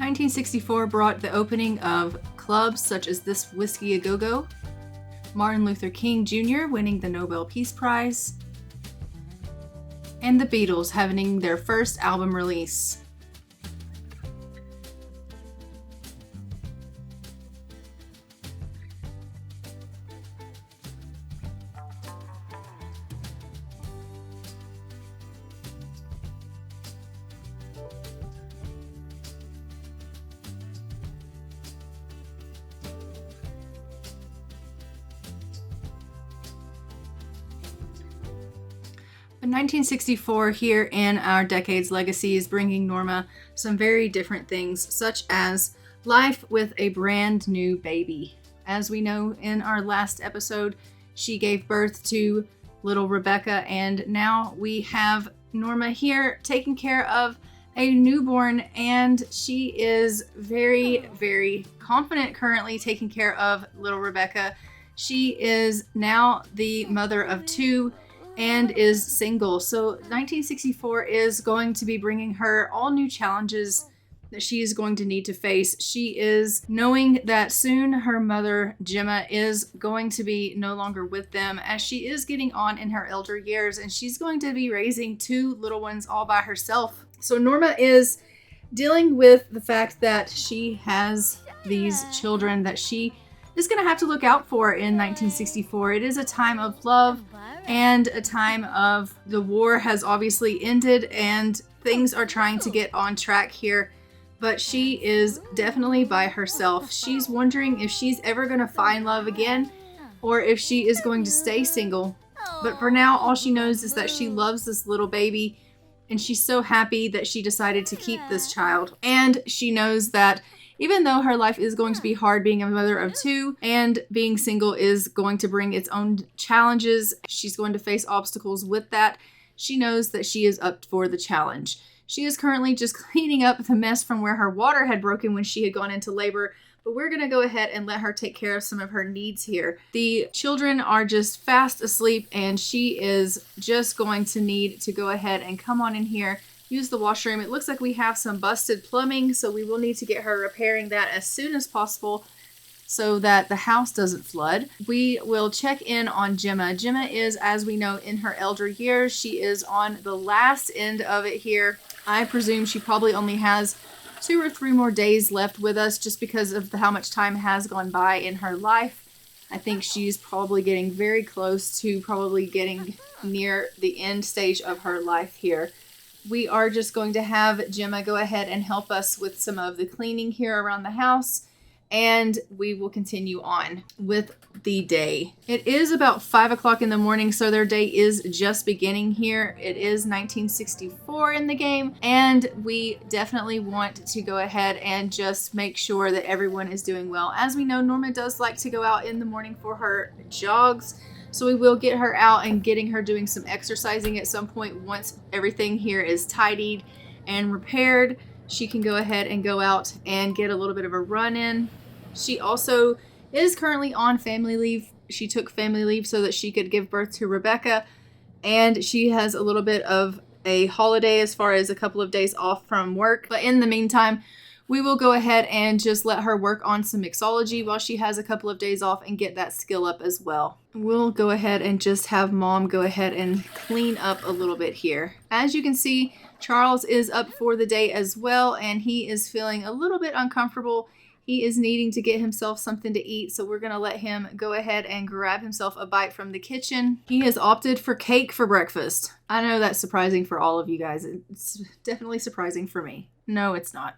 1964 brought the opening of clubs such as this Whiskey A Go-Go, Martin Luther King Jr. winning the Nobel Peace Prize, and the Beatles having their first album release. But 1964 here in our Decade's Legacy is bringing Norma some very different things, such as life with a brand new baby. As we know in our last episode, she gave birth to little Rebecca, and now we have Norma here taking care of a newborn, and she is very, very confident currently taking care of little Rebecca. She is now the mother of two and is single. So 1964 is going to be bringing her all new challenges that she is going to need to face. She is knowing that soon her mother, Gemma, is going to be no longer with them, as she is getting on in her elder years, and she's going to be raising two little ones all by herself. So Norma is dealing with the fact that she has these children that she is going to have to look out for in 1964. It is a time of love and a time of the war has obviously ended and things are trying to get on track here. But she is definitely by herself. She's wondering if she's ever going to find love again or if she is going to stay single. But for now, all she knows is that she loves this little baby and she's so happy that she decided to keep this child. And she knows that even though her life is going to be hard being a mother of two and being single is going to bring its own challenges, she's going to face obstacles with that. She knows that she is up for the challenge. She is currently just cleaning up the mess from where her water had broken when she had gone into labor, but we're going to go ahead and let her take care of some of her needs here. The children are just fast asleep and she is just going to need to go ahead and come on in here, use the washroom. It looks like we have some busted plumbing, so we will need to get her repairing that as soon as possible so that the house doesn't flood. We will check in on Gemma. Gemma is, as we know, in her elder years. She is on the last end of it here. I presume she probably only has 2 or 3 more days left with us just because of how much time has gone by in her life. I think she's probably getting very close to probably getting near the end stage of her life here. We are just going to have Gemma go ahead and help us with some of the cleaning here around the house, and we will continue on with the day. It is about 5 o'clock in the morning, so their day is just beginning here. It is 1964 in the game, and we definitely want to go ahead and just make sure that everyone is doing well. As we know, Norma does like to go out in the morning for her jogs, so we will get her out and getting her doing some exercising at some point. Once everything here is tidied and repaired, she can go ahead and go out and get a little bit of a run in. She also is currently on family leave. She took family leave so that she could give birth to Rebecca, and she has a little bit of a holiday as far as a couple of days off from work. But in the meantime, we will go ahead and just let her work on some mixology while she has a couple of days off and get that skill up as well. We'll go ahead and just have Mom go ahead and clean up a little bit here. As you can see, Charles is up for the day as well, and he is feeling a little bit uncomfortable. He is needing to get himself something to eat, so we're going to let him go ahead and grab himself a bite from the kitchen. He has opted for cake for breakfast. I know that's surprising for all of you guys. It's definitely surprising for me. No, it's not.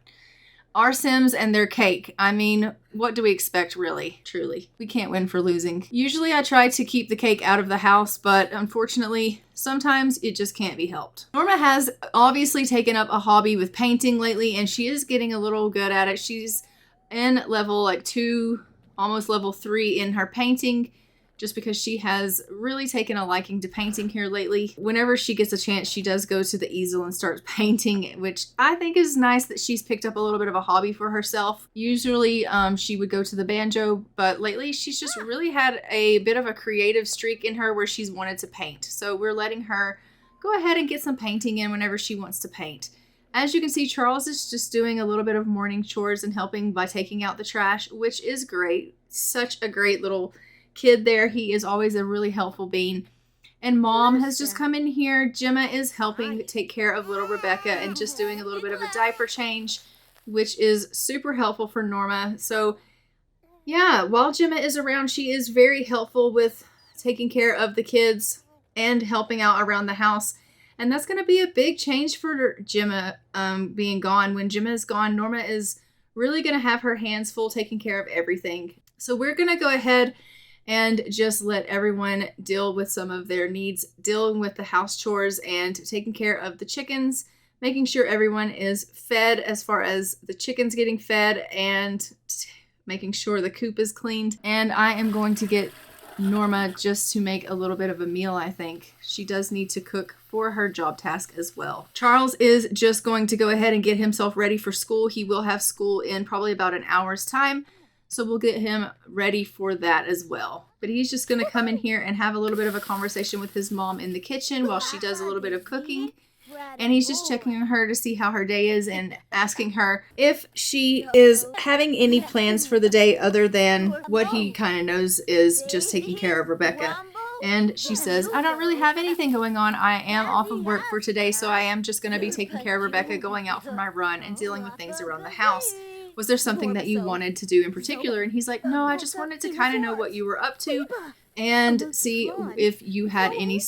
Our Sims and their cake. I mean, what do we expect, really? Truly. We can't win for losing. Usually I try to keep the cake out of the house, but unfortunately, sometimes it just can't be helped. Norma has obviously taken up a hobby with painting lately, and she is getting a little good at it. She's in level 2, almost level 3 in her painting, just because she has really taken a liking to painting here lately. Whenever she gets a chance, she does go to the easel and starts painting, which I think is nice that she's picked up a little bit of a hobby for herself. Usually she would go to the banjo, but lately she's just really had a bit of a creative streak in her where she's wanted to paint. So we're letting her go ahead and get some painting in whenever she wants to paint. As you can see, Charles is just doing a little bit of morning chores and helping by taking out the trash, which is great. Such a great little kid there. He is always a really helpful being. And Mom has just come in here. Gemma is helping take care of little Rebecca and just doing a little bit of a diaper change, which is super helpful for Norma. So yeah, while Gemma is around, she is very helpful with taking care of the kids and helping out around the house. And that's going to be a big change for Gemma being gone. When Gemma is gone, Norma is really going to have her hands full taking care of everything. So we're going to go ahead and just let everyone deal with some of their needs, dealing with the house chores and taking care of the chickens, making sure everyone is fed as far as the chickens getting fed and making sure the coop is cleaned. And I am going to get Norma just to make a little bit of a meal, I think. She does need to cook for her job task as well. Charles is just going to go ahead and get himself ready for school. He will have school in probably about an hour's time. So we'll get him ready for that as well. But he's just going to come in here and have a little bit of a conversation with his mom in the kitchen while she does a little bit of cooking. And he's just checking on her to see how her day is and asking her if she is having any plans for the day other than what he kind of knows is just taking care of Rebecca. And she says, I don't really have anything going on. I am off of work for today, so I am just going to be taking care of Rebecca, going out for my run and dealing with things around the house. Was there something that you wanted to do in particular? And he's like, no, I just wanted to kind of know what you were up to and see if you had any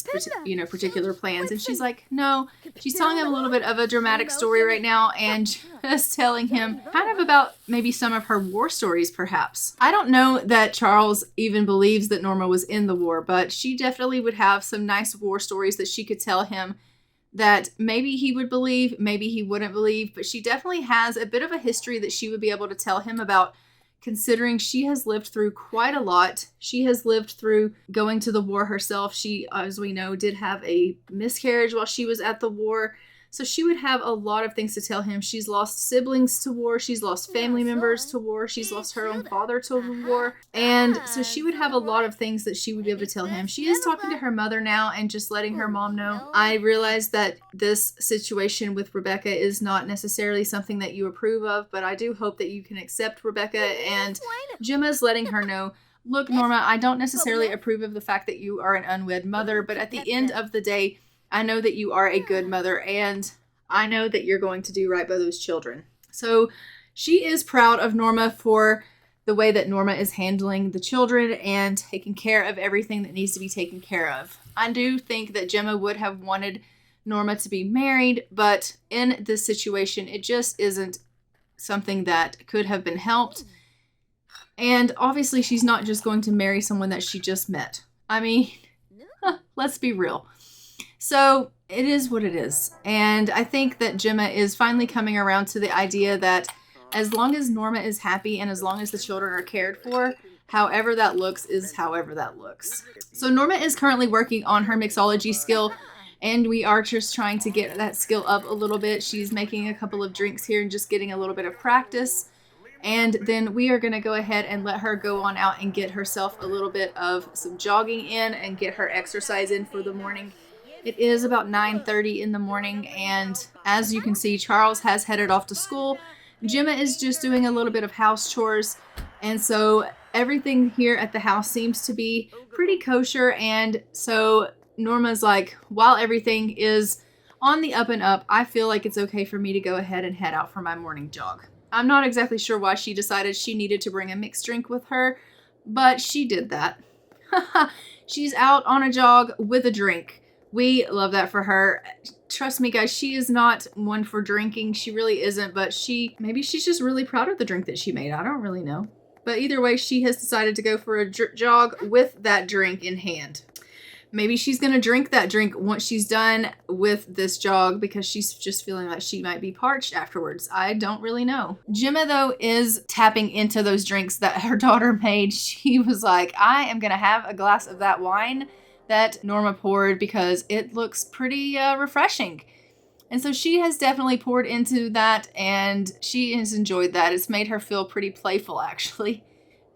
particular plans. And she's like, no. She's telling him a little bit of a dramatic story right now and just telling him kind of about maybe some of her war stories, perhaps. I don't know that Charles even believes that Norma was in the war, but she definitely would have some nice war stories that she could tell him that maybe he would believe, maybe he wouldn't believe, but she definitely has a bit of a history that she would be able to tell him about, considering she has lived through quite a lot. She has lived through going to the war herself. She, as we know, did have a miscarriage while she was at the war. So she would have a lot of things to tell him. She's lost siblings to war. She's lost family members to war. She's lost her own father to war. And so she would have a lot of things that she would be able to tell him. She is talking to her mother now and just letting her mom know. I realize that this situation with Rebecca is not necessarily something that you approve of, but I do hope that you can accept Rebecca. And Gemma's letting her know, look, Norma, I don't necessarily approve of the fact that you are an unwed mother, but at the end of the day, I know that you are a good mother, and I know that you're going to do right by those children. So she is proud of Norma for the way that Norma is handling the children and taking care of everything that needs to be taken care of. I do think that Gemma would have wanted Norma to be married, but in this situation, it just isn't something that could have been helped. And obviously, she's not just going to marry someone that she just met. I mean, let's be real. So it is what it is. And I think that Gemma is finally coming around to the idea that as long as Norma is happy and as long as the children are cared for, however that looks is however that looks. So Norma is currently working on her mixology skill, and we are just trying to get that skill up a little bit. She's making a couple of drinks here and just getting a little bit of practice. And then we are going to go ahead and let her go on out and get herself a little bit of some jogging in and get her exercise in for the morning. It is about 9:30 in the morning, and as you can see, Charles has headed off to school. Gemma is just doing a little bit of house chores, and so everything here at the house seems to be pretty kosher. And so Norma's like, while everything is on the up and up, I feel like it's okay for me to go ahead and head out for my morning jog. I'm not exactly sure why she decided she needed to bring a mixed drink with her, but she did that. She's out on a jog with a drink. We love that for her. Trust me, guys, she is not one for drinking. She really isn't, but maybe she's just really proud of the drink that she made. I don't really know. But either way, she has decided to go for a jog with that drink in hand. Maybe she's going to drink that drink once she's done with this jog because she's just feeling like she might be parched afterwards. I don't really know. Gemma, though, is tapping into those drinks that her daughter made. She was like, I am going to have a glass of that wine that Norma poured because it looks pretty refreshing. And so she has definitely poured into that, and she has enjoyed that. It's made her feel pretty playful, actually.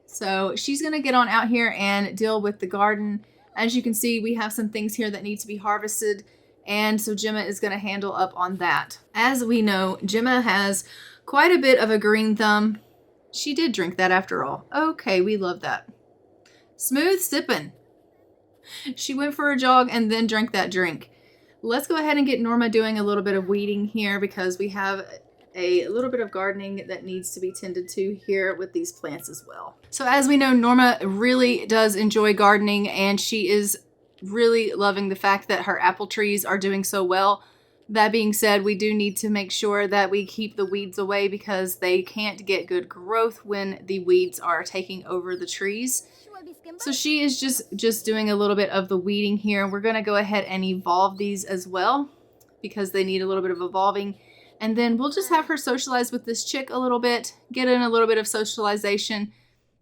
So she's going to get on out here and deal with the garden. As you can see, we have some things here that need to be harvested, And so Gemma is going to handle up on that. As we know, Gemma has quite a bit of a green thumb. She did drink that after all. Okay, we love that. Smooth sipping. She went for a jog and then drank that drink. Let's go ahead and get Norma doing a little bit of weeding here because we have a little bit of gardening that needs to be tended to here with these plants as well. So as we know, Norma really does enjoy gardening, and she is really loving the fact that her apple trees are doing so well. That being said, we do need to make sure that we keep the weeds away because they can't get good growth when the weeds are taking over the trees. So she is just doing a little bit of the weeding here. We're going to go ahead and evolve these as well because they need a little bit of evolving. And then we'll just have her socialize with this chick a little bit, get in a little bit of socialization,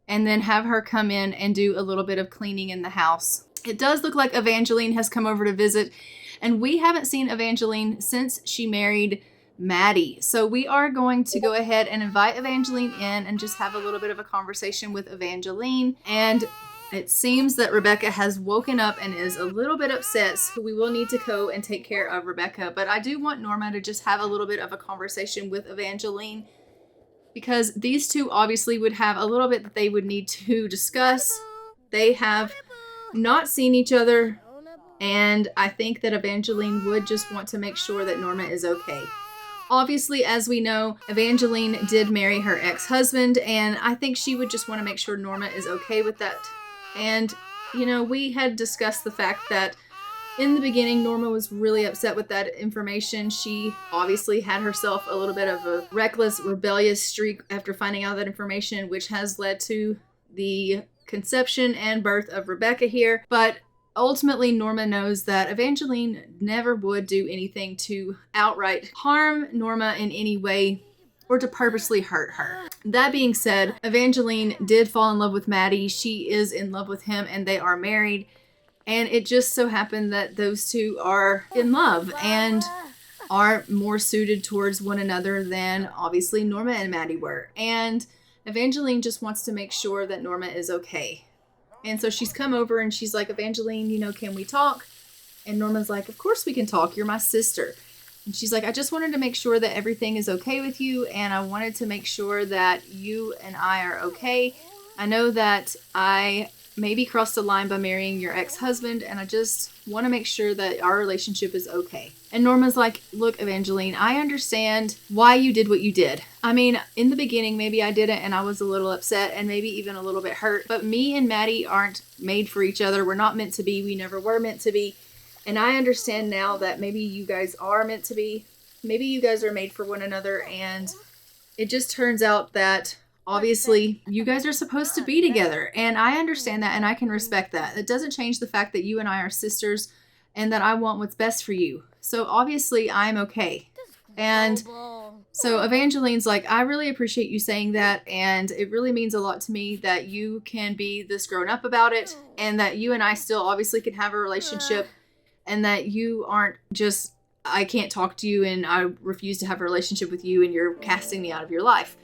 and then have her come in and do a little bit of cleaning in the house. It does look like Evangeline has come over to visit, and we haven't seen Evangeline since she married Maddie. So we are going to go ahead and invite Evangeline in and just have a little bit of a conversation with Evangeline. And it seems that Rebecca has woken up and is a little bit upset, so we will need to go and take care of Rebecca. But I do want Norma to just have a little bit of a conversation with Evangeline because these two obviously would have a little bit that they would need to discuss. They have not seen each other, and I think that Evangeline would just want to make sure that Norma is okay. Obviously, as we know, Evangeline did marry her ex-husband, and I think she would just want to make sure Norma is okay with that. And, you know, we had discussed the fact that in the beginning, Norma was really upset with that information. She obviously had herself a little bit of a reckless, rebellious streak after finding out that information, which has led to the conception and birth of Rebecca here. But ultimately, Norma knows that Evangeline never would do anything to outright harm Norma in any way or to purposely hurt her. That being said, Evangeline did fall in love with Maddie. She is in love with him and they are married. And it just so happened that those two are in love and are more suited towards one another than obviously Norma and Maddie were. And Evangeline just wants to make sure that Norma is okay. And so she's come over and she's like, Evangeline, you know, can we talk? And Norma's like, of course we can talk. You're my sister. And she's like, I just wanted to make sure that everything is okay with you. And I wanted to make sure that you and I are okay. I know that I maybe crossed a line by marrying your ex-husband, and I just want to make sure that our relationship is okay. And Norma's like, look, Evangeline, I understand why you did what you did. I mean, in the beginning, maybe I didn't, and I was a little upset and maybe even a little bit hurt, but me and Maddie aren't made for each other. We're not meant to be. We never were meant to be. And I understand now that maybe you guys are meant to be. Maybe you guys are made for one another, and it just turns out that obviously, you guys are supposed to be together, and I understand that, and I can respect that. It doesn't change the fact that you and I are sisters and that I want what's best for you. So obviously, I'm okay. And so Evangeline's like, I really appreciate you saying that, and it really means a lot to me that you can be this grown up about it, and that you and I still obviously can have a relationship, and that you aren't just, I can't talk to you and I refuse to have a relationship with you and you're casting me out of your life.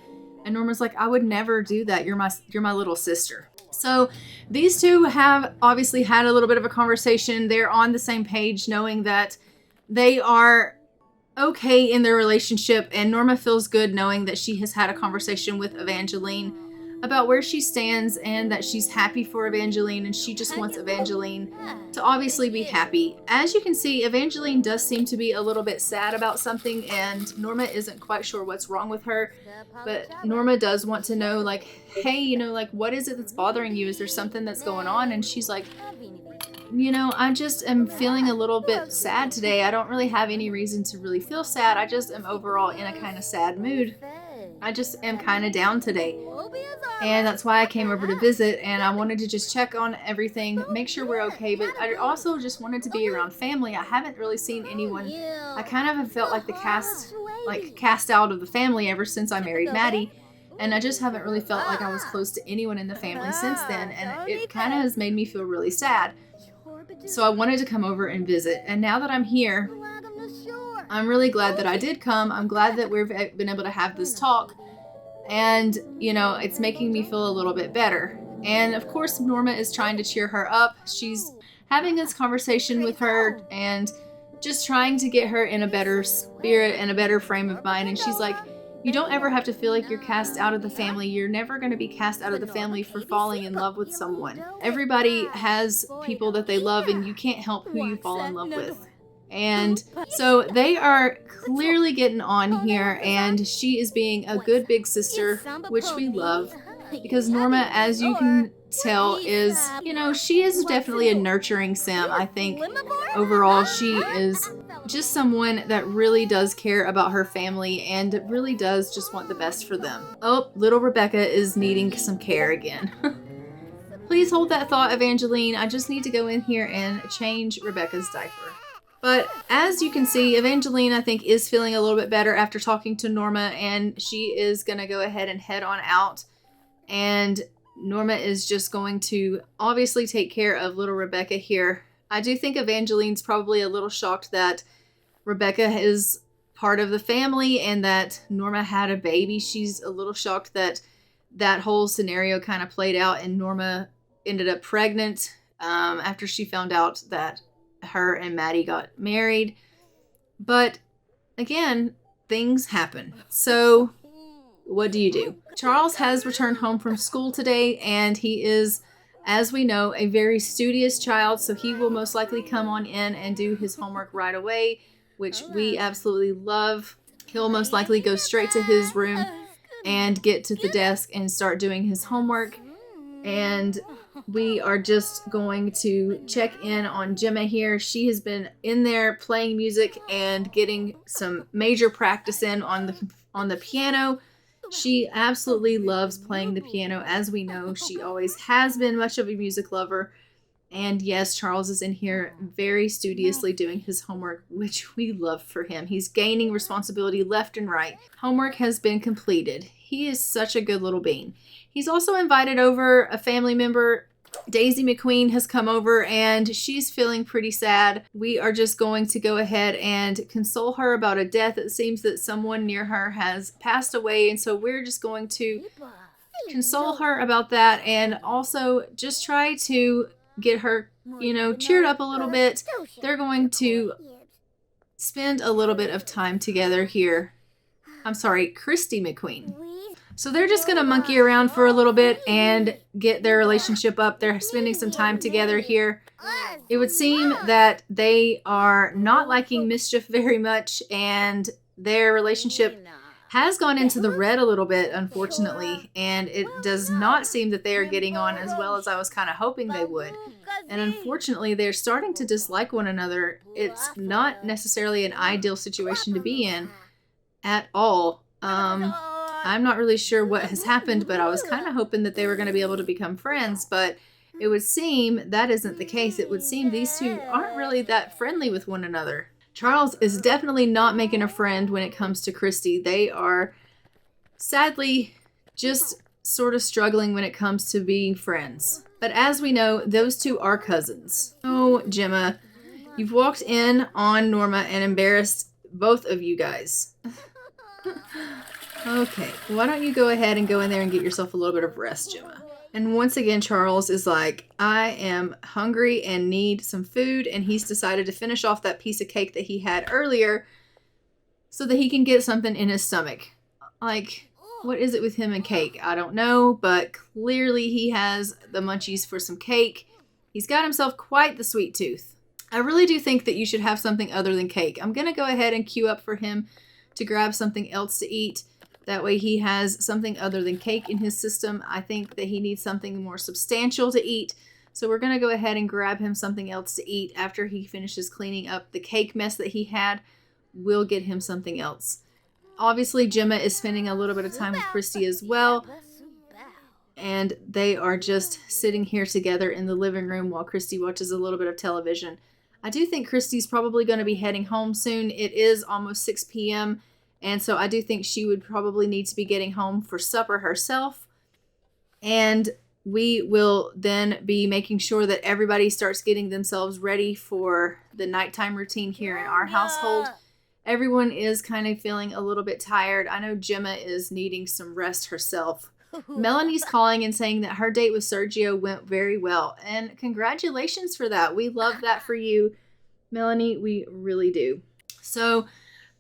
And Norma's like, I would never do that. You're my little sister. So these two have obviously had a little bit of a conversation. They're on the same page, knowing that they are okay in their relationship. And Norma feels good knowing that she has had a conversation with Evangeline about where she stands and that she's happy for Evangeline, and she just wants Evangeline to obviously be happy. As you can see, Evangeline does seem to be a little bit sad about something, and Norma isn't quite sure what's wrong with her, but Norma does want to know, like, hey, you know, like, what is it that's bothering you? Is there something that's going on? And she's like, you know, I just am feeling a little bit sad today. I don't really have any reason to really feel sad. I just am overall in a kind of sad mood. I just am kind of down today. And that's why I came over to visit, and I wanted to just check on everything, make sure we're okay, but I also just wanted to be around family. I haven't really seen anyone. I kind of have felt like cast out of the family ever since I married Maddie, and I just haven't really felt like I was close to anyone in the family since then, and it kind of has made me feel really sad. So I wanted to come over and visit, and now that I'm here, I'm really glad that I did come. I'm glad that we've been able to have this talk. And, you know, it's making me feel a little bit better. And, of course, Norma is trying to cheer her up. She's having this conversation with her and just trying to get her in a better spirit and a better frame of mind. And she's like, you don't ever have to feel like you're cast out of the family. You're never going to be cast out of the family for falling in love with someone. Everybody has people that they love, and you can't help who you fall in love with. And so they are clearly getting on here, and she is being a good big sister, which we love, because Norma, as you can tell, is, you know, she is definitely a nurturing sim. I think overall she is just someone that really does care about her family and really does just want the best for them. Oh, little Rebecca is needing some care again. Please hold that thought, Evangeline. I just need to go in here and change Rebecca's diaper. But as you can see, Evangeline, I think, is feeling a little bit better after talking to Norma, and she is going to go ahead and head on out. And Norma is just going to obviously take care of little Rebecca here. I do think Evangeline's probably a little shocked that Rebecca is part of the family and that Norma had a baby. She's a little shocked that that whole scenario kind of played out and Norma ended up pregnant after she found out that her and Maddie got married. But again, things happen. So what do you do? Charles has returned home from school today, and he is, as we know, a very studious child, so he will most likely come on in and do his homework right away, which we absolutely love. He'll most likely go straight to his room and get to the desk and start doing his homework. And we are just going to check in on Gemma here. She has been in there playing music and getting some major practice in on the piano. She absolutely loves playing the piano. As we know, she always has been much of a music lover. And yes, Charles is in here very studiously doing his homework, which we love for him. He's gaining responsibility left and right. Homework has been completed. He is such a good little bean. He's also invited over a family member. Daisy McQueen has come over and she's feeling pretty sad. We are just going to go ahead and console her about a death. It seems that someone near her has passed away, and so we're just going to console her about that and also just try to get her, you know, cheered up a little bit. They're going to spend a little bit of time together here. I'm sorry, Christy McQueen. So they're just going to monkey around for a little bit and get their relationship up. They're spending some time together here. It would seem that they are not liking mischief very much, and their relationship has gone into the red a little bit, unfortunately, and it does not seem that they are getting on as well as I was kind of hoping they would. And unfortunately, they're starting to dislike one another. It's not necessarily an ideal situation to be in at all. I'm not really sure what has happened, but I was kind of hoping that they were going to be able to become friends, but it would seem that isn't the case. It would seem these two aren't really that friendly with one another. Charles is definitely not making a friend when it comes to Christy. They are sadly just sort of struggling when it comes to being friends. But as we know, those two are cousins. Oh, Gemma, you've walked in on Norma and embarrassed both of you guys. Okay, why don't you go ahead and go in there and get yourself a little bit of rest, Gemma. And once again, Charles is like, I am hungry and need some food, and he's decided to finish off that piece of cake that he had earlier so that he can get something in his stomach. Like, what is it with him and cake? I don't know, but clearly he has the munchies for some cake. He's got himself quite the sweet tooth. I really do think that you should have something other than cake. I'm going to go ahead and queue up for him to grab something else to eat. That way he has something other than cake in his system. I think that he needs something more substantial to eat. So we're going to go ahead and grab him something else to eat after he finishes cleaning up the cake mess that he had. We'll get him something else. Obviously, Gemma is spending a little bit of time with Christy as well. And they are just sitting here together in the living room while Christy watches a little bit of television. I do think Christy's probably going to be heading home soon. It is almost 6 p.m., and so I do think she would probably need to be getting home for supper herself. And we will then be making sure that everybody starts getting themselves ready for the nighttime routine here in our household. Everyone is kind of feeling a little bit tired. I know Gemma is needing some rest herself. Melanie's calling and saying that her date with Sergio went very well. And congratulations for that. We love that for you. Melanie, we really do. So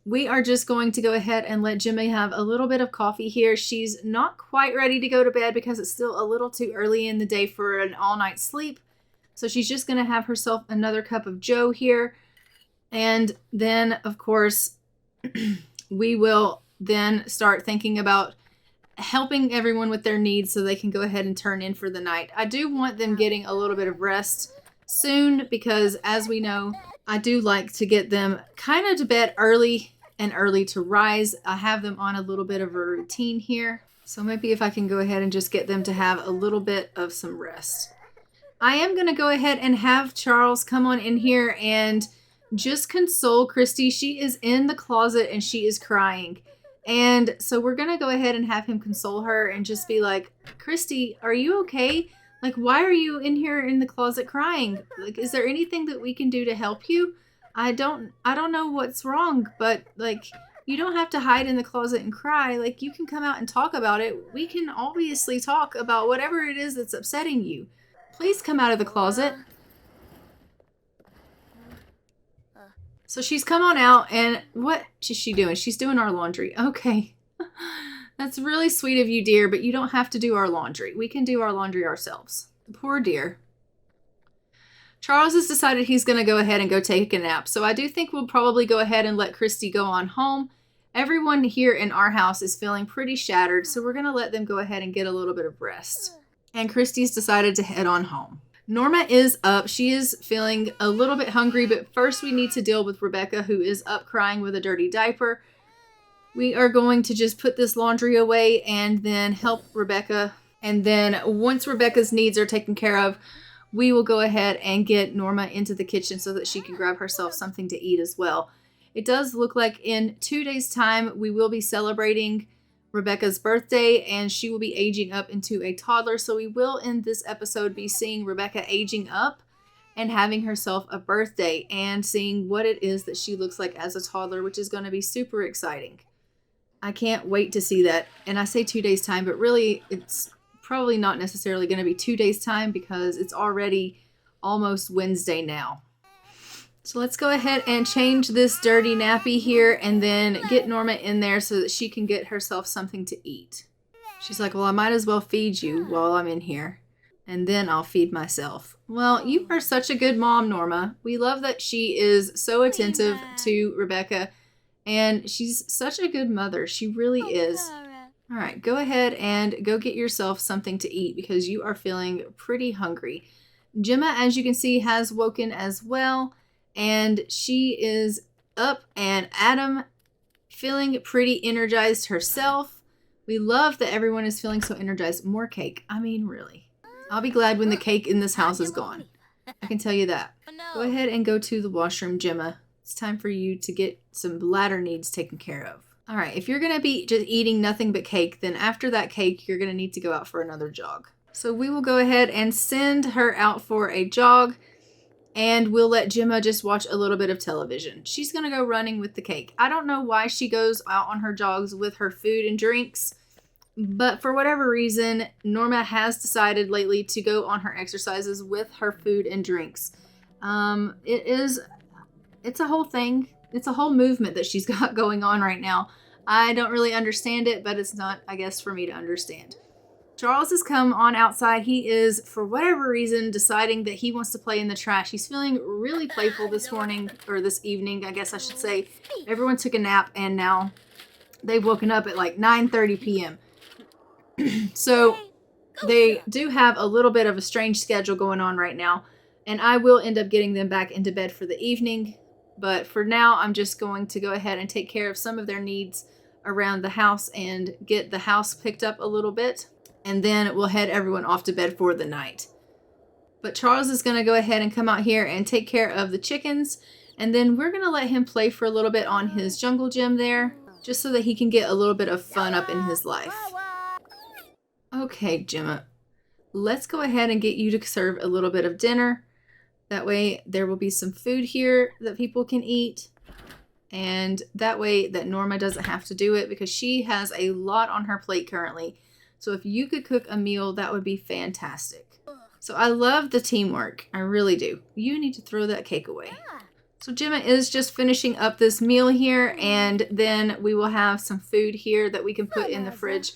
we are just going to go ahead and let Gemma have a little bit of coffee here. She's not quite ready to go to bed because it's still a little too early in the day for an all-night sleep. So she's just going to have herself another cup of joe here. And then, of course, we will then start thinking about helping everyone with their needs so they can go ahead and turn in for the night. I do want them getting a little bit of rest soon because, as we know, I do like to get them kind of to bed early and early to rise. I have them on a little bit of a routine here. So maybe if I can go ahead and just get them to have a little bit of some rest. I am going to go ahead and have Charles come on in here and just console Christy. She is in the closet and she is crying. And so we're going to go ahead and have him console her and just be like, Christy, are you okay? Like, why are you in here in the closet crying? Like, is there anything that we can do to help you? I don't know what's wrong, but like, you don't have to hide in the closet and cry. Like, you can come out and talk about it. We can obviously talk about whatever it is that's upsetting you. Please come out of the closet. So she's come on out, and what is she doing? She's doing our laundry. Okay. That's really sweet of you, dear, but you don't have to do our laundry. We can do our laundry ourselves. Poor dear. Charles has decided he's going to go ahead and go take a nap. So I do think we'll probably go ahead and let Christy go on home. Everyone here in our house is feeling pretty shattered, so we're going to let them go ahead and get a little bit of rest. And Christy's decided to head on home. Norma is up. She is feeling a little bit hungry, but first we need to deal with Rebecca, who is up crying with a dirty diaper. We are going to just put this laundry away and then help Rebecca. And then once Rebecca's needs are taken care of, we will go ahead and get Norma into the kitchen so that she can grab herself something to eat as well. It does look like in 2 days' time, we will be celebrating Rebecca's birthday, and she will be aging up into a toddler. So we will, in this episode, be seeing Rebecca aging up and having herself a birthday and seeing what it is that she looks like as a toddler, which is going to be super exciting. I can't wait to see that. And I say 2 days' time, but really it's probably not necessarily going to be 2 days' time because it's already almost Wednesday now. So let's go ahead and change this dirty nappy here and then get Norma in there so that she can get herself something to eat. She's like, well, I might as well feed you while I'm in here, and then I'll feed myself. Well, you are such a good mom, Norma. We love that she is so attentive to Rebecca, and she's such a good mother. She really is. All right, go ahead and go get yourself something to eat because you are feeling pretty hungry. Gemma, as you can see, has woken as well. And she is up, and Adam feeling pretty energized herself. We love that everyone is feeling so energized. More cake. I mean, really. I'll be glad when the cake in this house is gone. I can tell you that. Go ahead and go to the washroom, Gemma. It's time for you to get some bladder needs taken care of. All right, if you're going to be just eating nothing but cake, then after that cake, you're going to need to go out for another jog. So we will go ahead and send her out for a jog. And we'll let Gemma just watch a little bit of television. She's going to go running with the cake. I don't know why she goes out on her jogs with her food and drinks. But for whatever reason, Norma has decided lately to go on her exercises with her food and drinks. It's a whole thing. It's a whole movement that she's got going on right now. I don't really understand it, but it's not, I guess, for me to understand. Charles has come on outside. He is, for whatever reason, deciding that he wants to play in the trash. He's feeling really playful this morning, or this evening, I guess I should say. Everyone took a nap, and now they've woken up at like 9:30 p.m. So they do have a little bit of a strange schedule going on right now, and I will end up getting them back into bed for the evening. But for now, I'm just going to go ahead and take care of some of their needs around the house and get the house picked up a little bit. And then we'll head everyone off to bed for the night. But Charles is going to go ahead and come out here and take care of the chickens. And then we're going to let him play for a little bit on his jungle gym there, just so that he can get a little bit of fun up in his life. Okay, Gemma, let's go ahead and get you to serve a little bit of dinner. That way there will be some food here that people can eat. And that way that Norma doesn't have to do it because she has a lot on her plate currently. So if you could cook a meal, that would be fantastic. So I love the teamwork. I really do. You need to throw that cake away. So Gemma is just finishing up this meal here, and then we will have some food here that we can put in the fridge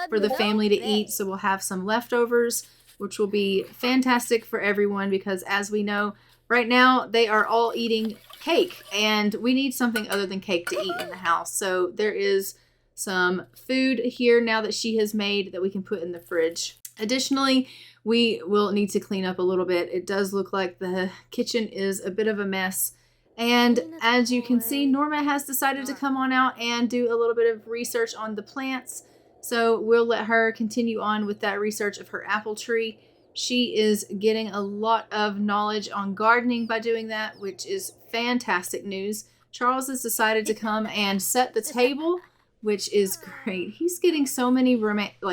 for the family to eat. So we'll have some leftovers, which will be fantastic for everyone because, as we know, right now they are all eating cake, and we need something other than cake to eat in the house. So there is some food here now that she has made that we can put in the fridge. Additionally, we will need to clean up a little bit. It does look like the kitchen is a bit of a mess. And as you can see, Norma has decided to come on out and do a little bit of research on the plants. So we'll let her continue on with that research of her apple tree. She is getting a lot of knowledge on gardening by doing that, which is fantastic news. Charles has decided to come and set the table, which is great. He's getting so many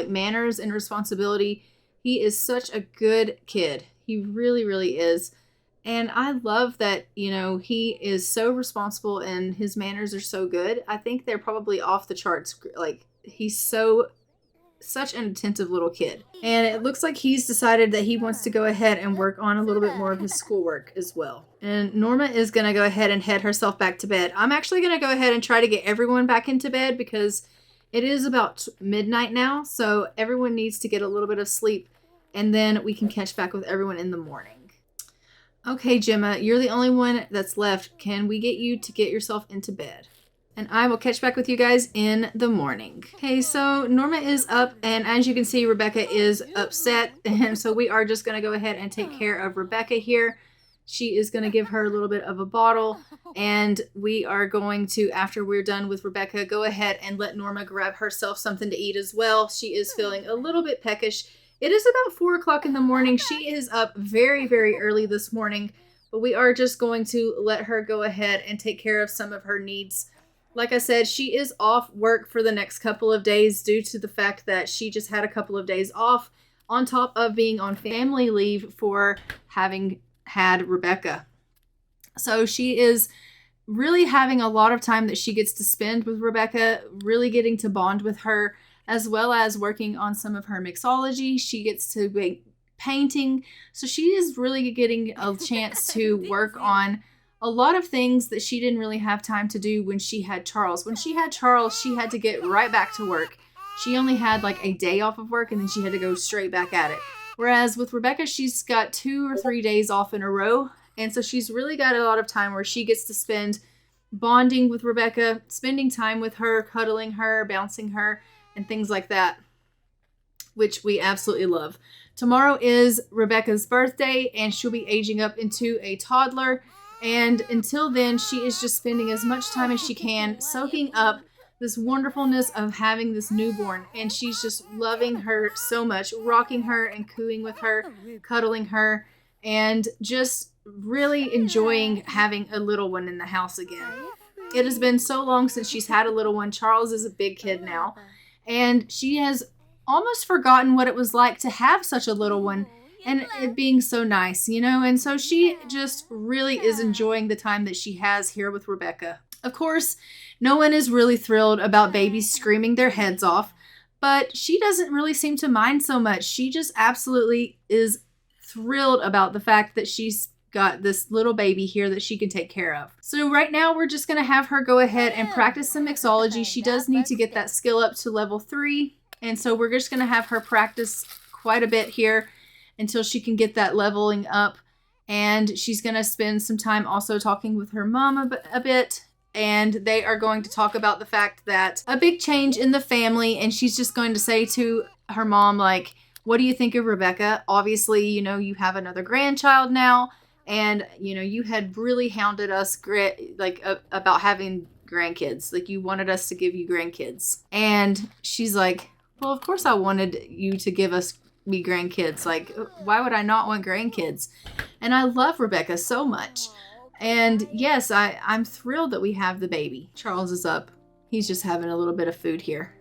manners and responsibility. He is such a good kid. He really, really is. And I love that, you know, he is so responsible and his manners are so good. I think they're probably off the charts. Like, he's such an attentive little kid. And it looks like he's decided that he wants to go ahead and work on a little bit more of his schoolwork as well. And Norma is going to go ahead and head herself back to bed. I'm actually going to go ahead and try to get everyone back into bed because it is about midnight now. So everyone needs to get a little bit of sleep, and then we can catch back with everyone in the morning. Okay, Gemma, you're the only one that's left. Can we get you to get yourself into bed? And I will catch back with you guys in the morning. Okay, so Norma is up, and as you can see, Rebecca is upset. And so we are just going to go ahead and take care of Rebecca here. She is going to give her a little bit of a bottle. And we are going to, after we're done with Rebecca, go ahead and let Norma grab herself something to eat as well. She is feeling a little bit peckish. It is about 4 o'clock in the morning. She is up very, very early this morning, but we are just going to let her go ahead and take care of some of her needs. Like I said, she is off work for the next couple of days due to the fact that she just had a couple of days off on top of being on family leave for having had Rebecca. So she is really having a lot of time that she gets to spend with Rebecca, really getting to bond with her, as well as working on some of her mixology. She gets to make painting. So she is really getting a chance to work on a lot of things that she didn't really have time to do when she had Charles. When she had Charles, she had to get right back to work. She only had like a day off of work and then she had to go straight back at it. Whereas with Rebecca, she's got 2 or 3 days off in a row. And so she's really got a lot of time where she gets to spend bonding with Rebecca, spending time with her, cuddling her, bouncing her, and things like that, which we absolutely love. Tomorrow is Rebecca's birthday, and she'll be aging up into a toddler. And until then, she is just spending as much time as she can soaking up this wonderfulness of having this newborn. And she's just loving her so much, rocking her and cooing with her, cuddling her, and just really enjoying having a little one in the house again. It has been so long since she's had a little one. Charles is a big kid now. And she has almost forgotten what it was like to have such a little one and it being so nice, you know? And so she just really is enjoying the time that she has here with Rebecca. Of course, no one is really thrilled about babies screaming their heads off, but she doesn't really seem to mind so much. She just absolutely is thrilled about the fact that she's got this little baby here that she can take care of. So right now we're just going to have her go ahead and practice some mixology. She does need to get that skill up to level 3. And so we're just going to have her practice quite a bit here until she can get that leveling up. And she's going to spend some time also talking with her mom a bit. And they are going to talk about the fact that a big change in the family. And she's just going to say to her mom, like, what do you think of Rebecca? Obviously, you know, you have another grandchild now. And, you know, you had really hounded us about having grandkids. Like, you wanted us to give you grandkids. And she's like, well, of course I wanted you to give me grandkids. Like, why would I not want grandkids? And I love Rebecca so much. And yes, I'm thrilled that we have the baby. Charles is up. He's just having a little bit of food here.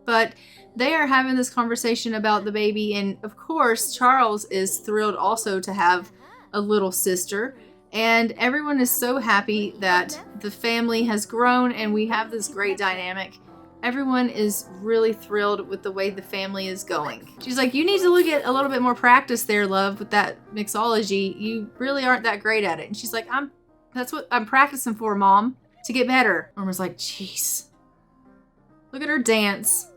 But they are having this conversation about the baby. And of course, Charles is thrilled also to have a little sister, and everyone is so happy that the family has grown and we have this great dynamic. Everyone is really thrilled with the way the family is going. She's like, you need to get a little bit more practice there, love, with that mixology. You really aren't that great at it. And she's like, I'm That's what I'm practicing for, Mom. To get better. Norma's like, jeez. Look at her dance.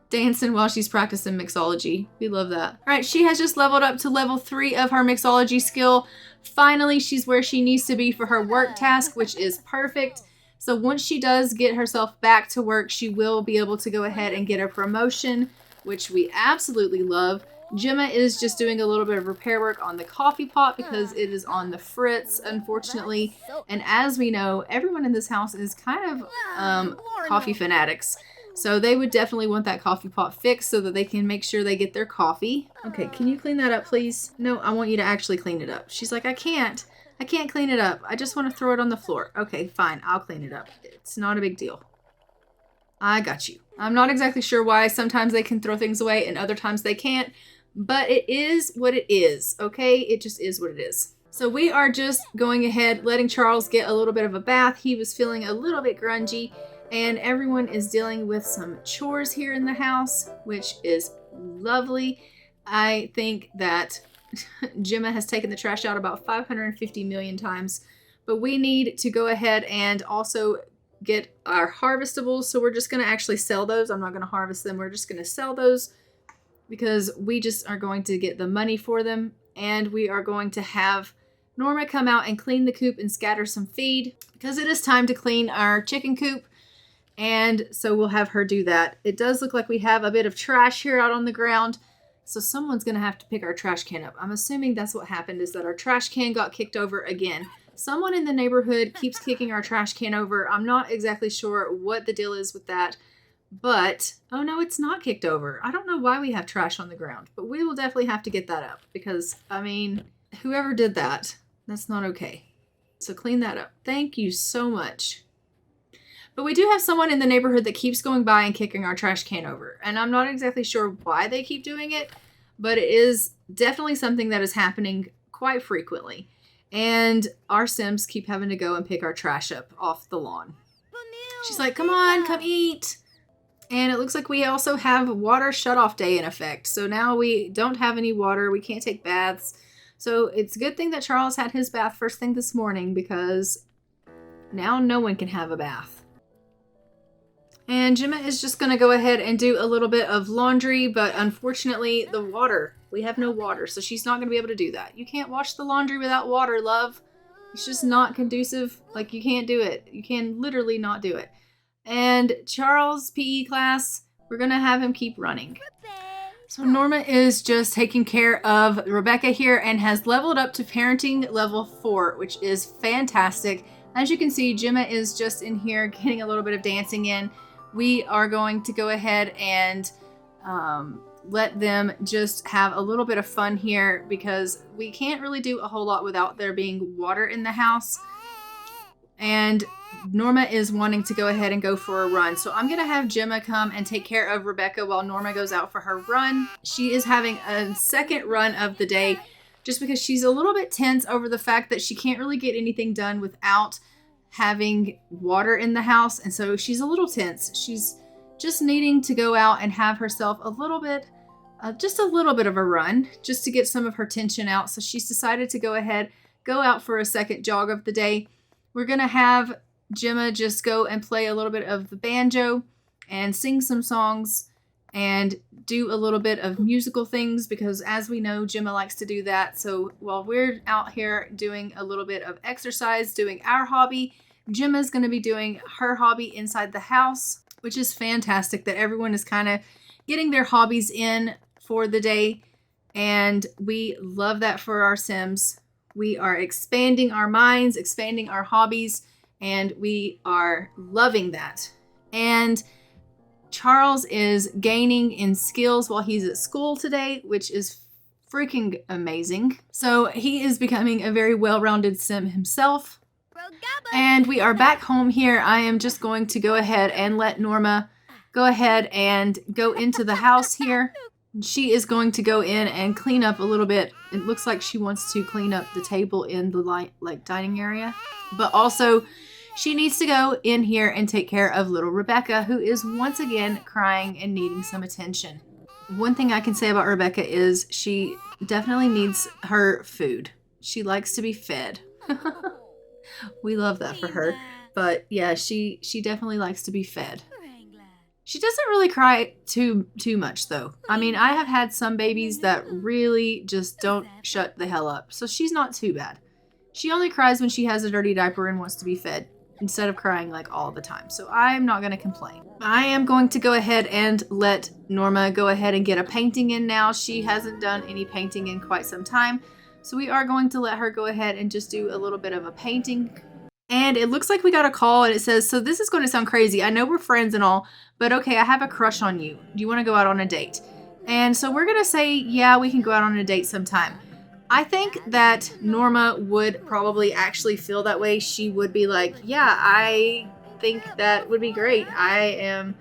Dancing while she's practicing mixology. We love that. All right, she has just leveled up to level 3 of her mixology skill. Finally, she's where she needs to be for her work task, which is perfect. So once she does get herself back to work, she will be able to go ahead and get a promotion, which we absolutely love. Gemma is just doing a little bit of repair work on the coffee pot because it is on the fritz, unfortunately. And as we know, everyone in this house is kind of coffee fanatics. So they would definitely want that coffee pot fixed so that they can make sure they get their coffee. Okay, can you clean that up, please? No, I want you to actually clean it up. She's like, I can't clean it up. I just want to throw it on the floor. Okay, fine, I'll clean it up. It's not a big deal. I got you. I'm not exactly sure why sometimes they can throw things away and other times they can't, but it is what it is, okay? It just is what it is. So we are just going ahead, letting Charles get a little bit of a bath. He was feeling a little bit grungy, and everyone is dealing with some chores here in the house, which is lovely. I think that Gemma has taken the trash out about 550 million times, but we need to go ahead and also get our harvestables. So we're just going to actually sell those. I'm not going to harvest them. We're just going to sell those because we just are going to get the money for them. And we are going to have Norma come out and clean the coop and scatter some feed because it is time to clean our chicken coop. And so we'll have her do that. It does look like we have a bit of trash here out on the ground. So someone's going to have to pick our trash can up. I'm assuming that's what happened, is that our trash can got kicked over again. Someone in the neighborhood keeps kicking our trash can over. I'm not exactly sure what the deal is with that. But, oh no, it's not kicked over. I don't know why we have trash on the ground. But we will definitely have to get that up. Because, I mean, whoever did that, that's not okay. So clean that up. Thank you so much. But we do have someone in the neighborhood that keeps going by and kicking our trash can over. And I'm not exactly sure why they keep doing it, but it is definitely something that is happening quite frequently. And our Sims keep having to go and pick our trash up off the lawn. She's like, come on, come eat. And it looks like we also have water shutoff day in effect. So now we don't have any water. We can't take baths. So it's a good thing that Charles had his bath first thing this morning because now no one can have a bath. And Gemma is just going to go ahead and do a little bit of laundry, but unfortunately the water, we have no water, so she's not going to be able to do that. You can't wash the laundry without water, love. It's just not conducive. Like, you can't do it. You can literally not do it. And Charles' PE class, we're going to have him keep running. So Norma is just taking care of Rebecca here and has leveled up to parenting level 4, which is fantastic. As you can see, Gemma is just in here getting a little bit of dancing in. We are going to go ahead and let them just have a little bit of fun here because we can't really do a whole lot without there being water in the house. And Norma is wanting to go ahead and go for a run. So I'm going to have Gemma come and take care of Rebecca while Norma goes out for her run. She is having a second run of the day just because she's a little bit tense over the fact that she can't really get anything done without having water in the house. And so she's a little tense. She's just needing to go out and have herself a little bit, just a little bit of a run just to get some of her tension out. So she's decided to go ahead, go out for a second jog of the day. We're going to have Gemma just go and play a little bit of the banjo and sing some songs and do a little bit of musical things because as we know, Gemma likes to do that. So while we're out here doing a little bit of exercise, doing our hobby, Gemma's going to be doing her hobby inside the house, which is fantastic that everyone is kind of getting their hobbies in for the day. And we love that for our Sims. We are expanding our minds, expanding our hobbies, and we are loving that. And Charles is gaining in skills while he's at school today, which is freaking amazing. So he is becoming a very well-rounded Sim himself. And we are back home here. I am just going to go ahead and let Norma go ahead and go into the house here. She is going to go in and clean up a little bit. It looks like she wants to clean up the table in the dining area. But also, she needs to go in here and take care of little Rebecca, who is once again crying and needing some attention. One thing I can say about Rebecca is she definitely needs her food. She likes to be fed. We love that for her. But yeah, she definitely likes to be fed. She doesn't really cry too much though. I mean, I have had some babies that really just don't shut the hell up. So she's not too bad. She only cries when she has a dirty diaper and wants to be fed instead of crying like all the time. So I'm not going to complain. I am going to go ahead and let Norma go ahead and get a painting in now. She hasn't done any painting in quite some time. So we are going to let her go ahead and just do a little bit of a painting. And it looks like we got a call and it says, so this is going to sound crazy. I know we're friends and all, but okay, I have a crush on you. Do you want to go out on a date? And so we're going to say, yeah, we can go out on a date sometime. I think that Norma would probably actually feel that way. She would be like, yeah, I think that would be great. I am,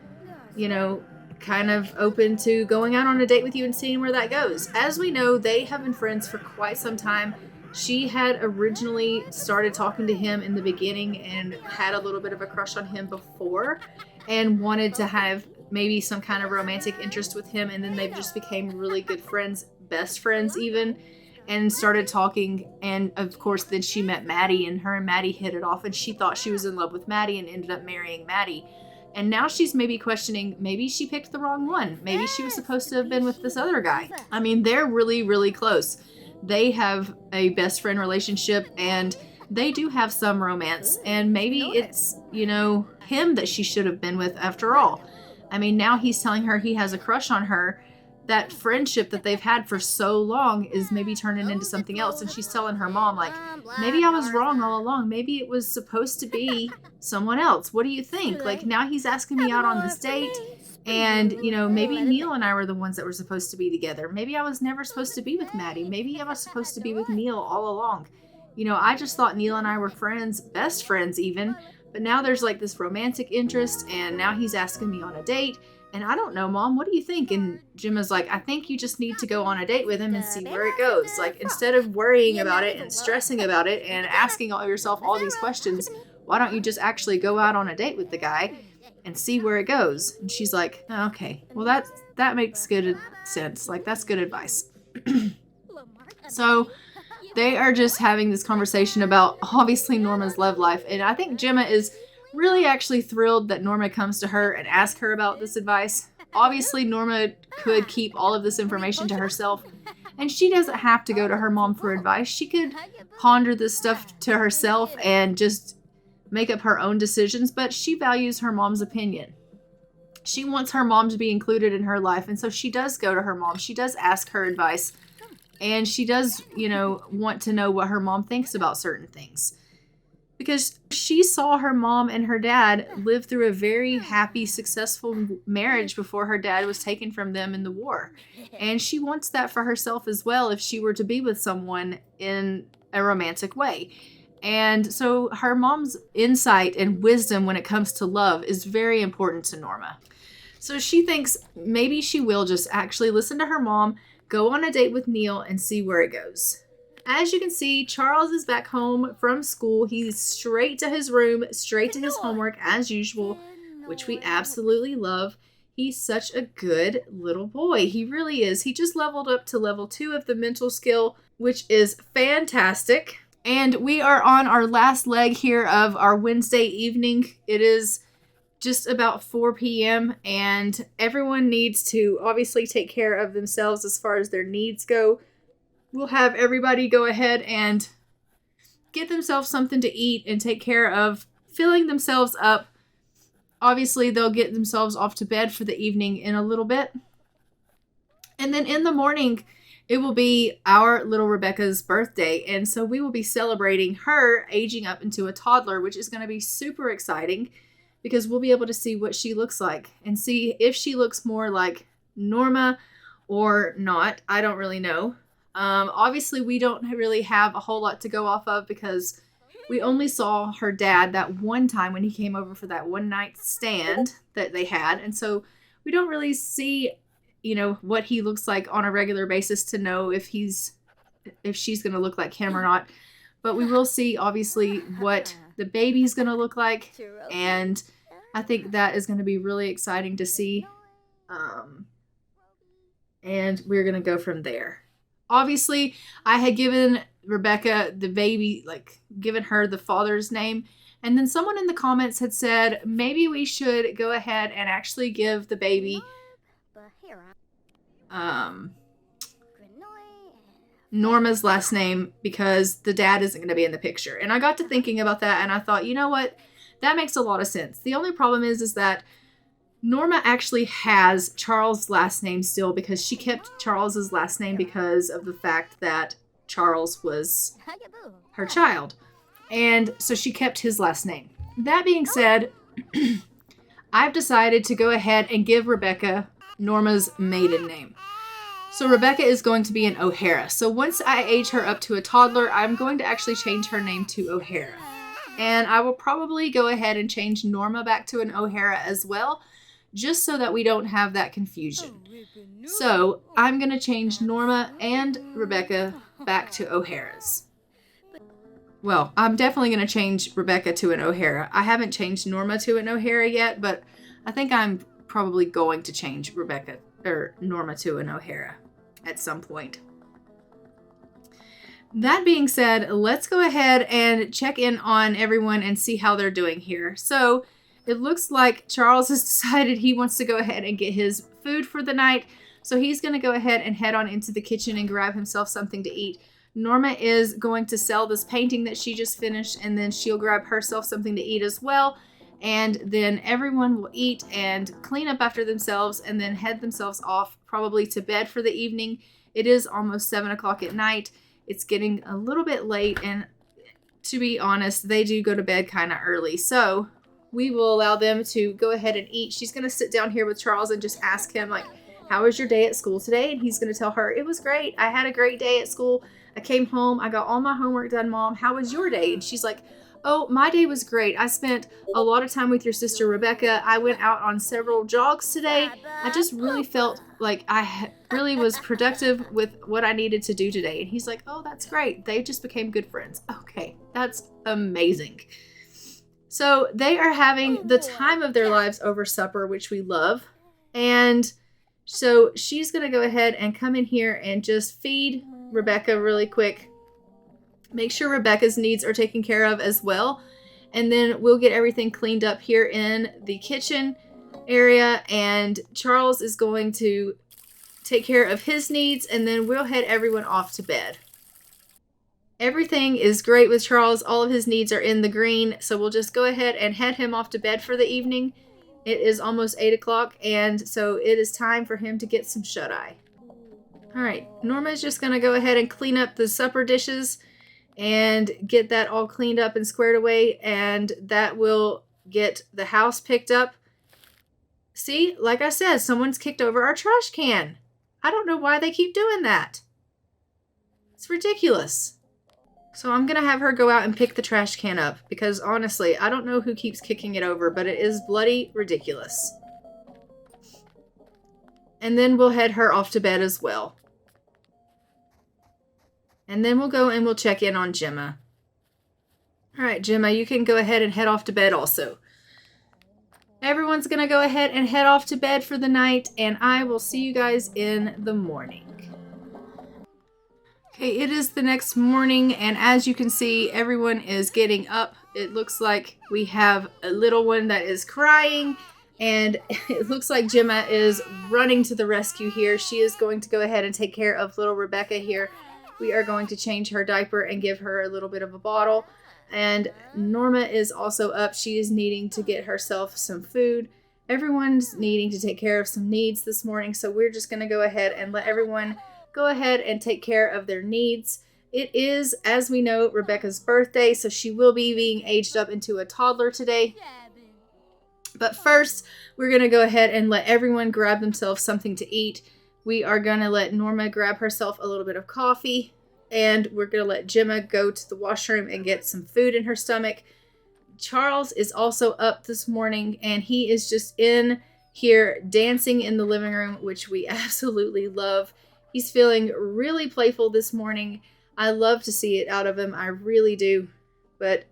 kind of open to going out on a date with you and seeing where that goes. As we know, they have been friends for quite some time. She had originally started talking to him in the beginning and had a little bit of a crush on him before and wanted to have maybe some kind of romantic interest with him. And then they just became really good friends, best friends even, and started talking. And of course, then she met Maddie and her and Maddie hit it off and she thought she was in love with Maddie and ended up marrying Maddie. And now she's maybe questioning, maybe she picked the wrong one. Maybe she was supposed to have been with this other guy. I mean, they're really, really close. They have a best friend relationship and they do have some romance. And maybe it's, him that she should have been with after all. I mean, now he's telling her he has a crush on her. That friendship that they've had for so long is maybe turning into something else. And she's telling her mom, like, maybe I was wrong all along. Maybe it was supposed to be someone else. What do you think? Like, now he's asking me out on this date. And, maybe Neil and I were the ones that were supposed to be together. Maybe I was never supposed to be with Maddie. Maybe I was supposed to be with Neil all along. I just thought Neil and I were friends, best friends even. But now there's like this romantic interest. And now he's asking me on a date. And I don't know, Mom, what do you think? And Gemma's like, I think you just need to go on a date with him and see where it goes. Like, instead of worrying about it and stressing about it and asking yourself all these questions, why don't you just actually go out on a date with the guy and see where it goes? And she's like, oh, okay, well, that makes good sense. Like, that's good advice. So they are just having this conversation about, obviously, Norma's love life. And I think Gemma is really actually thrilled that Norma comes to her and asks her about this advice. Obviously, Norma could keep all of this information to herself, and she doesn't have to go to her mom for advice. She could ponder this stuff to herself and just make up her own decisions, but she values her mom's opinion. She wants her mom to be included in her life, and so she does go to her mom. She does ask her advice, and she does, want to know what her mom thinks about certain things. Because she saw her mom and her dad live through a very happy, successful marriage before her dad was taken from them in the war. And she wants that for herself as well if she were to be with someone in a romantic way. And so her mom's insight and wisdom when it comes to love is very important to Norma. So she thinks maybe she will just actually listen to her mom, go on a date with Neil, and see where it goes. As you can see, Charles is back home from school. He's straight to his room, straight to his homework as usual, which we absolutely love. He's such a good little boy. He really is. He just leveled up to level 2 of the mental skill, which is fantastic. And we are on our last leg here of our Wednesday evening. It is just about 4 p.m. and everyone needs to obviously take care of themselves as far as their needs go. We'll have everybody go ahead and get themselves something to eat and take care of filling themselves up. Obviously, they'll get themselves off to bed for the evening in a little bit. And then in the morning, it will be our little Rebecca's birthday. And so we will be celebrating her aging up into a toddler, which is going to be super exciting because we'll be able to see what she looks like and see if she looks more like Norma or not. I don't really know. Obviously, we don't really have a whole lot to go off of because we only saw her dad that one time when he came over for that one night stand that they had. And so we don't really see, what he looks like on a regular basis to know if she's going to look like him or not. But we will see, obviously, what the baby's going to look like. And I think that is going to be really exciting to see. And we're going to go from there. Obviously, I had given Rebecca the baby, like given her the father's name. And then someone in the comments had said, maybe we should go ahead and actually give the baby Norma's last name because the dad isn't going to be in the picture. And I got to thinking about that and I thought, you know what? That makes a lot of sense. The only problem is that Norma actually has Charles' last name still because she kept Charles's last name because of the fact that Charles was her child. And so she kept his last name. That being said, I've decided to go ahead and give Rebecca Norma's maiden name. So Rebecca is going to be an O'Hara. So once I age her up to a toddler, I'm going to actually change her name to O'Hara. And I will probably go ahead and change Norma back to an O'Hara as well, just so that we don't have that confusion. So I'm going to change Norma and Rebecca back to O'Haras. Well, I'm definitely going to change Rebecca to an O'Hara. I haven't changed Norma to an O'Hara yet, but I think I'm probably going to change Norma to an O'Hara at some point. That being said, let's go ahead and check in on everyone and see how they're doing here. So it looks like Charles has decided he wants to go ahead and get his food for the night. So he's going to go ahead and head on into the kitchen and grab himself something to eat. Norma is going to sell this painting that she just finished, and then she'll grab herself something to eat as well. And then everyone will eat and clean up after themselves and then head themselves off probably to bed for the evening. It is almost 7 o'clock at night. It's getting a little bit late, and to be honest, they do go to bed kind of early. So we will allow them to go ahead and eat. She's going to sit down here with Charles and just ask him, like, how was your day at school today? And he's going to tell her, it was great. I had a great day at school. I came home. I got all my homework done, Mom. How was your day? And she's like, oh, my day was great. I spent a lot of time with your sister, Rebecca. I went out on several jogs today. I just really felt like I really was productive with what I needed to do today. And he's like, oh, that's great. They just became good friends. Okay, that's amazing. So they are having the time of their lives over supper, which we love. And so she's going to go ahead and come in here and just feed Rebecca really quick. Make sure Rebecca's needs are taken care of as well. And then we'll get everything cleaned up here in the kitchen area. And Charles is going to take care of his needs. And then we'll head everyone off to bed. Everything is great with Charles. All of his needs are in the green. So we'll just go ahead and head him off to bed for the evening. It is almost 8 o'clock. And so it is time for him to get some shut-eye. All right. Norma's just going to go ahead and clean up the supper dishes and get that all cleaned up and squared away, and that will get the house picked up. See, like I said, someone's kicked over our trash can. I don't know why they keep doing that. It's ridiculous. So I'm going to have her go out and pick the trash can up because honestly, I don't know who keeps kicking it over, but it is bloody ridiculous. And then we'll head her off to bed as well. And then we'll go and we'll check in on Gemma. All right, Gemma, you can go ahead and head off to bed also. Everyone's going to go ahead and head off to bed for the night, and I will see you guys in the morning. Okay, it is the next morning, and as you can see, everyone is getting up. It looks like we have a little one that is crying, and it looks like Gemma is running to the rescue here. She is going to go ahead and take care of little Rebecca here. We are going to change her diaper and give her a little bit of a bottle. And Norma is also up. She is needing to get herself some food. Everyone's needing to take care of some needs this morning. So we're just going to go ahead and let everyone go ahead and take care of their needs. It is, as we know, Rebecca's birthday. So she will be being aged up into a toddler today. But first, we're going to go ahead and let everyone grab themselves something to eat. We are going to let Norma grab herself a little bit of coffee, and we're going to let Gemma go to the washroom and get some food in her stomach. Charles is also up this morning, and he is just in here dancing in the living room, which we absolutely love. He's feeling really playful this morning. I love to see it out of him. I really do. But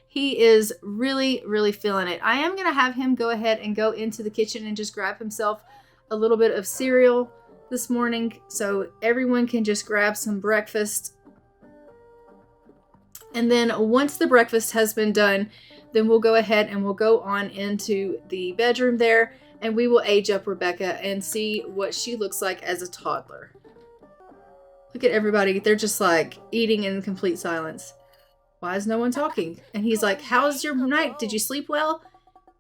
he is really, really feeling it. I am going to have him go ahead and go into the kitchen and just grab himself a little bit of cereal this morning so everyone can just grab some breakfast. And then once the breakfast has been done, then we'll go ahead and we'll go on into the bedroom there and we will age up Rebecca and see what she looks like as a toddler. Look at everybody. They're just like eating in complete silence. Why is no one talking? And he's like, how's your night? Did you sleep well?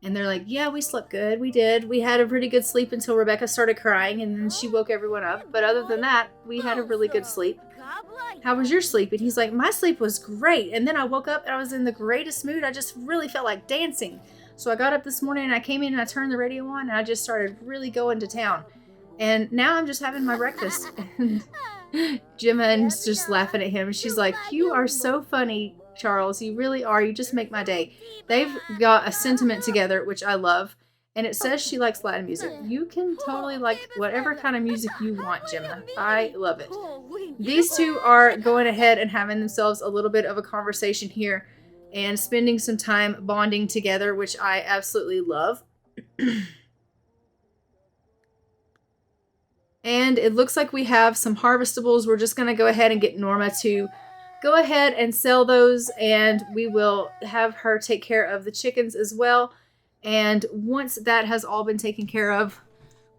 And they're like, yeah, we slept good. We did. We had a pretty good sleep until Rebecca started crying and then she woke everyone up. But other than that, we had a really good sleep. How was your sleep? And he's like, my sleep was great. And then I woke up and I was in the greatest mood. I just really felt like dancing. So I got up this morning and I came in and I turned the radio on and I just started really going to town. And now I'm just having my breakfast. And Gemma is just laughing at him. She's like, you are so funny, Charles. You really are. You just make my day. They've got a sentiment together, which I love. And it says she likes Latin music. You can totally like whatever kind of music you want, Gemma. I love it. These two are going ahead and having themselves a little bit of a conversation here and spending some time bonding together, which I absolutely love. And it looks like we have some harvestables. We're just going to go ahead and get Norma to go ahead and sell those. And we will have her take care of the chickens as well. And once that has all been taken care of,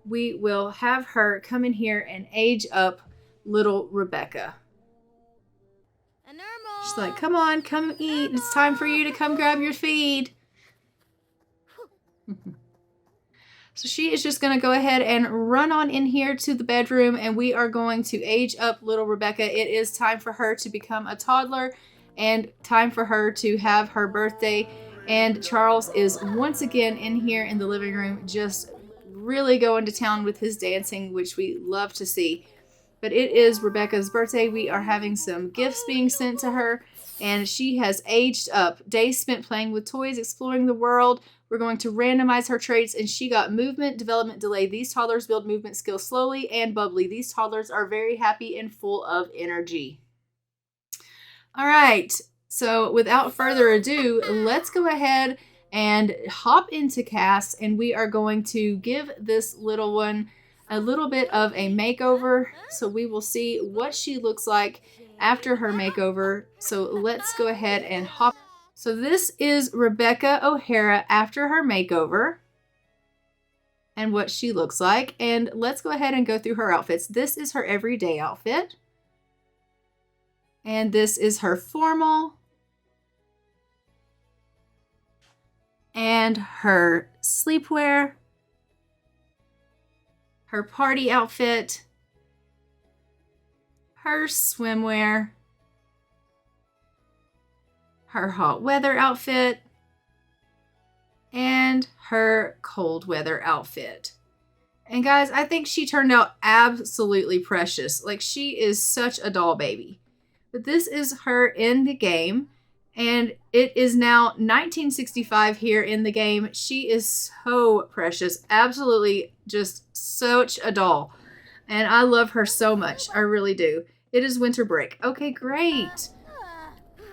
we will have her come in here and age up little Rebecca. She's like, come on, come eat. It's time for you to come grab your feed. So she is just going to go ahead and run on in here to the bedroom and we are going to age up little Rebecca. It is time for her to become a toddler and time for her to have her birthday. And Charles is once again in here in the living room just really going to town with his dancing, which we love to see. But it is Rebecca's birthday. We are having some gifts being sent to her and she has aged up. Days spent playing with toys, exploring the world. We're going to randomize her traits and she got movement, development delay. These toddlers build movement skills slowly and bubbly. These toddlers are very happy and full of energy. All right. So without further ado, let's go ahead and hop into Cass and we are going to give this little one a little bit of a makeover. So we will see what she looks like after her makeover. So let's go ahead and hop. So this is Rebecca O'Hara after her makeover and what she looks like. And let's go ahead and go through her outfits. This is her everyday outfit. And this is her formal. And her sleepwear. Her party outfit. Her swimwear. Her hot weather outfit, and her cold weather outfit. And guys, I think she turned out absolutely precious. Like, she is such a doll baby. But this is her in the game, and it is now 1965 here in the game. She is so precious. Absolutely just such a doll. And I love her so much. I really do. It is winter break. Okay, great.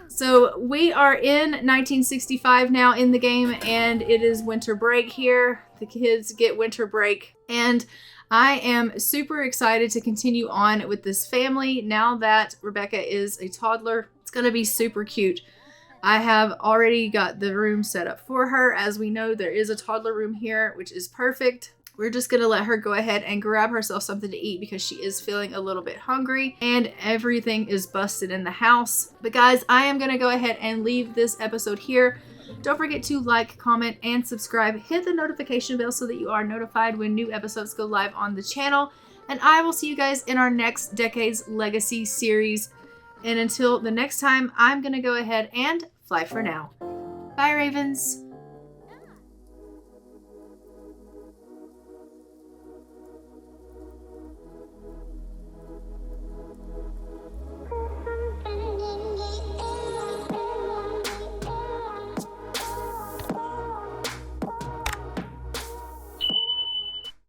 So we are in 1965 now in the game and it is winter break here. The kids get winter break and I am super excited to continue on with this family now that Rebecca is a toddler. It's going to be super cute. I have already got the room set up for her. As we know, there is a toddler room here, which is perfect. We're just going to let her go ahead and grab herself something to eat because she is feeling a little bit hungry and everything is busted in the house. But guys, I am going to go ahead and leave this episode here. Don't forget to like, comment, and subscribe. Hit the notification bell so that you are notified when new episodes go live on the channel. And I will see you guys in our next Decades Legacy series. And until the next time, I'm going to go ahead and fly for now. Bye, Ravens.